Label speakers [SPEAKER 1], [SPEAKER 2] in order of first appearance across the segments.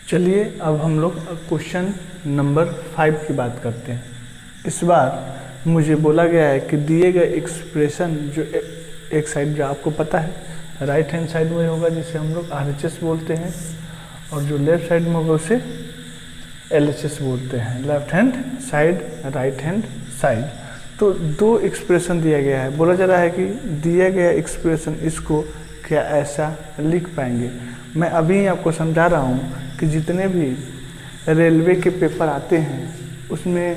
[SPEAKER 1] चलिए अब हम लोग क्वेश्चन नंबर 5 की बात करते हैं। इस बार मुझे बोला गया है कि दिए गए एक्सप्रेशन जो एक साइड जो आपको पता है राइट हैंड साइड में होगा जिसे हम लोग RHS बोलते हैं, और जो लेफ्ट साइड में होगा उसे LHS बोलते हैं, left hand side right hand side. तो दो एक्सप्रेशन दिया गया है, बोला जा रहा है कि दिया गया एक्सप्रेशन इसको क्या ऐसा लिख पाएंगे। मैं अभी आपको समझा रहा हूँ कि जितने भी रेलवे के पेपर आते हैं उसमें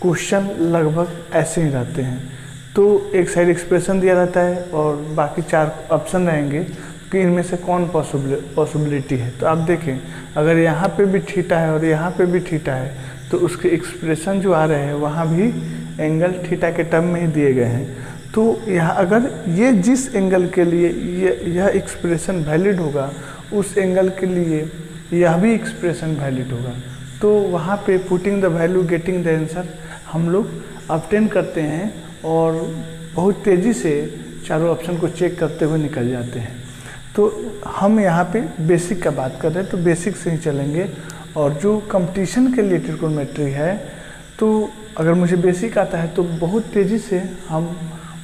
[SPEAKER 1] क्वेश्चन लगभग ऐसे ही रहते हैं। तो एक साइड एक्सप्रेशन दिया रहता है और बाकी 4 ऑप्शन रहेंगे कि इनमें से कौन पॉसिबिलिटी है। तो आप देखें, अगर यहाँ पे भी थीटा है और यहाँ पे भी थीटा है तो उसके एक्सप्रेशन जो आ रहे हैं वहाँ भी एंगल थीटा के टर्म में ही दिए गए हैं। तो यहाँ अगर ये जिस एंगल के लिए यह एक्सप्रेशन वैलिड होगा उस एंगल के लिए यह भी एक्सप्रेशन वैलिड होगा। तो वहाँ पे putting the value getting the answer हम लोग ऑब्टेन करते हैं और बहुत तेज़ी से चारों ऑप्शन को चेक करते हुए निकल जाते हैं। तो हम यहाँ पे बेसिक का बात कर रहे हैं तो बेसिक से ही चलेंगे, और जो कंपटीशन के लिए ट्रिग्नोमेट्री है तो अगर मुझे बेसिक आता है तो बहुत तेज़ी से हम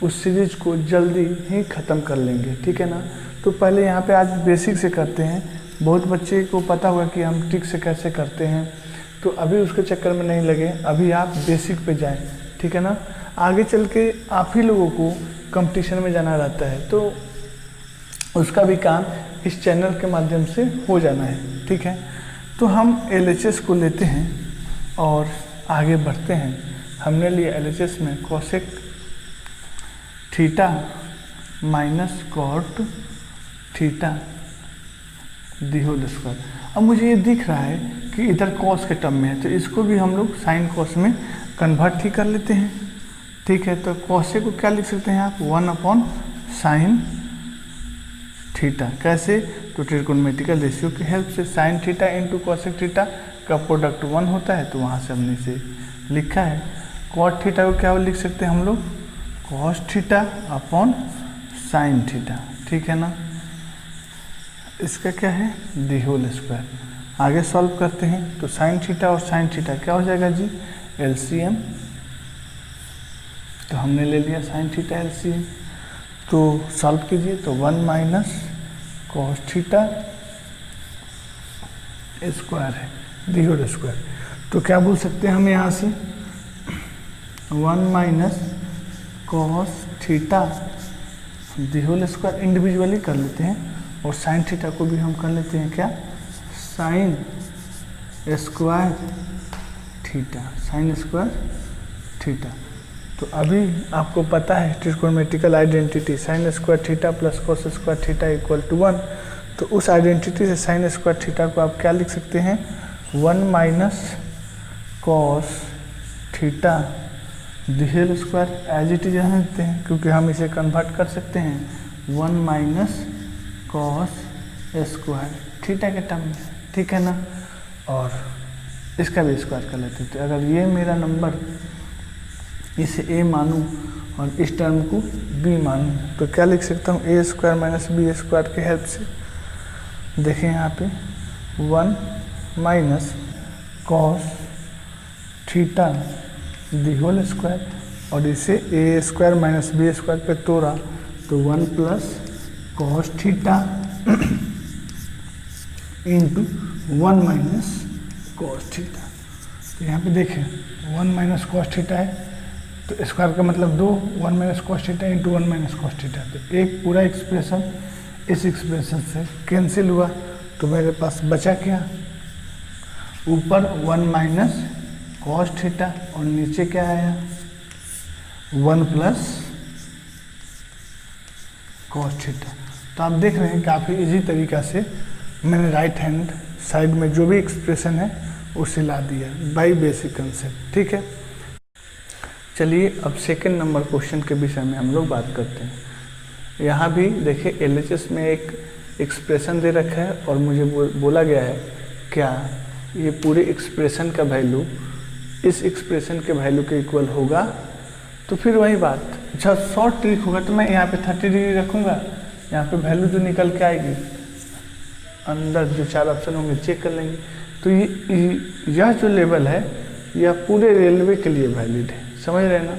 [SPEAKER 1] उस सीरीज को जल्दी ही ख़त्म कर लेंगे, ठीक है ना। तो पहले यहाँ पे आज बेसिक से करते हैं। बहुत बच्चे को पता होगा कि हम ट्रिक से कैसे करते हैं, तो अभी उसके चक्कर में नहीं लगे, अभी आप बेसिक पे जाएं, ठीक है ना। आगे चल के आप ही लोगों को कंपटीशन में जाना रहता है तो उसका भी काम इस चैनल के माध्यम से हो जाना है, ठीक है। तो हम LHS को लेते हैं और आगे बढ़ते हैं। हमने लिया LHS में cosec theta minus cot theta the whole square. अब मुझे ये दिख रहा है कि इधर कॉस के टर्म में है तो इसको भी हम लोग साइन कॉस में कन्वर्ट ही कर लेते हैं, ठीक है। तो कॉसे को क्या लिख सकते हैं आप 1/sin थीटा। कैसे? तो ट्रिग्नोमेट्रिकल रेशियो की हेल्प से sine theta into cosec theta का प्रोडक्ट 1 होता है, तो वहाँ से हमने इसे लिखा है। कॉट थीटा को क्या लिख सकते हैं हम लोग cos theta upon sine theta, ठीक है ना। इसका क्या है दी होल स्क्वायर। आगे सॉल्व करते हैं तो साइन थीटा और साइन थीटा क्या हो जाएगा जी LCM। तो हमने ले लिया साइन थीटा LCM। तो सॉल्व कीजिए तो 1 माइनस कॉस थीटा स्क्वायर है दी होल स्क्वायर। तो क्या बोल सकते हैं हम यहाँ से 1 minus cos theta the whole square individually कर लेते हैं और साइन थीटा को भी हम कर लेते हैं क्या sine square theta, sine square theta. तो अभी आपको पता है trigonometrical identity sine square theta plus cos square theta equal to 1। तो उस आइडेंटिटी से साइन स्क्वायर थीटा को आप क्या लिख सकते हैं 1 minus cos theta the whole square as it is रहते हैं, क्योंकि हम इसे कन्वर्ट कर सकते हैं 1 माइनस कॉस स्क्वायर थीटा के टर्म में, ठीक है ना। और इसका भी स्क्वायर कर लेते हैं। तो अगर ये मेरा नंबर इसे a मानूं और इस टर्म को b मानूं तो क्या लिख सकता हूँ a square minus B square की हेल्प से। देखें यहाँ पे 1 minus cos theta the whole square और इसे a square minus B square पे तोड़ा तो 1 plus cos theta into 1 minus cos theta. तो यहाँ पे देखें 1 माइनस कॉस थीटा है तो स्क्वायर का मतलब 2, 1 minus cos theta into 1 minus cos theta. तो एक पूरा एक्सप्रेशन इस एक्सप्रेशन से कैंसिल हुआ तो मेरे पास बचा क्या ऊपर 1 माइनस कॉस थीटा और नीचे क्या आया 1 प्लस कॉस थीटा। तो आप देख रहे हैं काफ़ी इजी तरीका से मैंने राइट हैंड साइड में जो भी एक्सप्रेशन है उसे ला दिया बाय बेसिक कंसेप्ट, ठीक है। चलिए अब सेकंड नंबर क्वेश्चन के विषय में हम लोग बात करते हैं। यहाँ भी देखिए LHS में एक एक्सप्रेशन दे रखा है और मुझे बोला गया है क्या ये पूरे एक्सप्रेशन का वैल्यू इस एक्सप्रेशन के वैल्यू के इक्वल होगा। तो फिर वही बात, अच्छा शॉर्ट ट्रिक होगा तो मैं यहाँ पे 30 डिग्री रखूँगा, यहाँ पे वैल्यू जो निकल के आएगी अंदर जो 4 ऑप्शन होंगे चेक कर लेंगे। तो यह जो लेवल है यह पूरे रेलवे के लिए वैलिड है, समझ रहे हैं ना।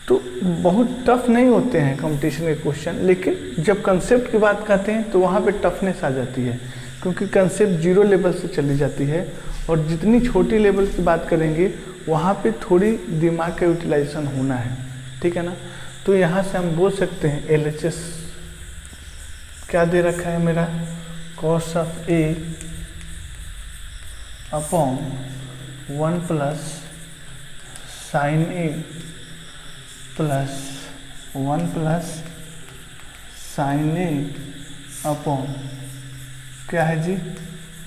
[SPEAKER 1] तो बहुत टफ नहीं होते हैं कंपटीशन के क्वेश्चन, लेकिन जब कंसेप्ट की बात करते हैं तो वहाँ पे टफनेस आ जाती है, क्योंकि कंसेप्ट 0 लेवल से चली जाती है और जितनी छोटी लेवल की बात करेंगे वहाँ पे थोड़ी दिमाग का यूटिलाइजेशन होना है, ठीक है ना। तो यहाँ से हम बोल सकते हैं LHS क्या दे रखा है मेरा, cos of A upon 1 plus sign A plus 1 plus sign A upon क्या है जी,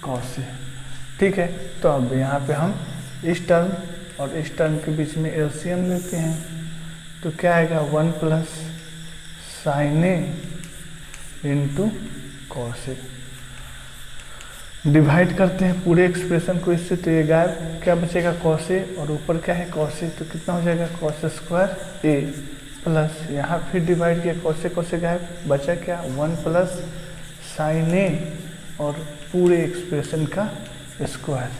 [SPEAKER 1] cos A, ठीक है। तो अब यहाँ पे हम इस टर्म और इस टर्म के बीच में एलसीएम लेते हैं, तो क्या आएगा 1 plus sign A into cos A। Divide करते हैं पूरे एक्सप्रेशन को इससे, तो ये गायब, क्या बचेगा cos A और ऊपर क्या है cos A, तो कितना हो जाएगा cos स्क्वायर A प्लस यहाँ फिर डिवाइड किया cos A गायब, बचा क्या 1 प्लस साइन A और पूरे एक्सप्रेशन का स्क्वायर,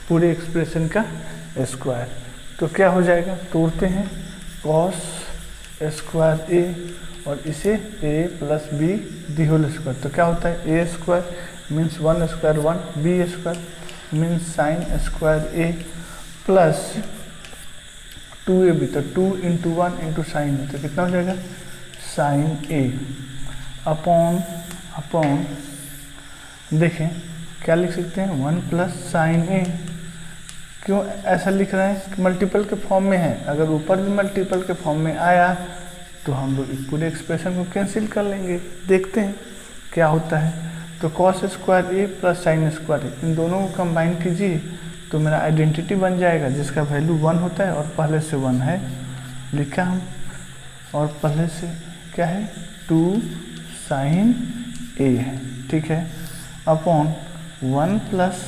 [SPEAKER 1] पूरे एक्सप्रेशन का स्क्वायर। तो क्या हो जाएगा, तोड़ते हैं cos स्क्वायर A और इसे A plus B the whole square, तो क्या होता है A square means 1 square 1, B square means sine square A plus 2AB, तो 2 इंटू 1 इंटू साइन A, तो कितना हो जाएगा साइन A अपॉन देखें क्या लिख सकते हैं 1 प्लस साइन A। क्यों ऐसा लिख रहे हैं, मल्टीपल के फॉर्म में है, अगर ऊपर भी मल्टीपल के फॉर्म में आया तो हम लोग इस पूरे एक्सप्रेशन को कैंसिल कर लेंगे, देखते हैं क्या होता है। तो cos square A plus sign square A, इन दोनों को कंबाइन कीजिए तो मेरा आइडेंटिटी बन जाएगा जिसका वैल्यू 1 होता है और पहले से 1 है लिखा हम, और पहले से क्या है 2 साइन A है, ठीक है, upon 1 plus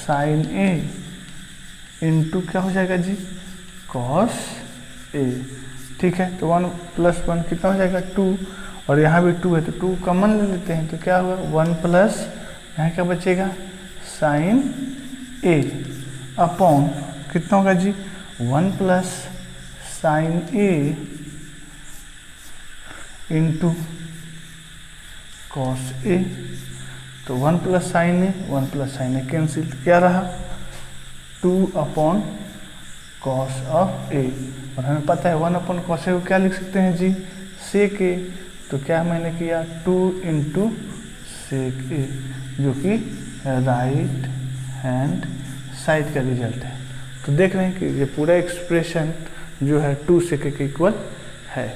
[SPEAKER 1] sign A into क्या हो जाएगा जी cos A, ठीक है। तो 1 प्लस 1 कितना हो जाएगा 2, और यहाँ भी 2 है तो 2 कॉमन ले लेते हैं, तो क्या हुआ 1 प्लस यहाँ क्या बचेगा साइन A अपॉन कितना होगा जी 1 plus sign A into cos A, तो 1 plus sign A 1 plus sign A cancel, क्या रहा 2 अपॉन cos ऑफ A, और हमें पता है 1 अपॉन cos A को क्या लिख सकते हैं जी sec A, तो क्या मैंने किया 2 इंटू sec A, जो कि राइट हैंड साइड का रिजल्ट है। तो देख रहे हैं कि ये पूरा एक्सप्रेशन जो है 2 sec A के इक्वल है।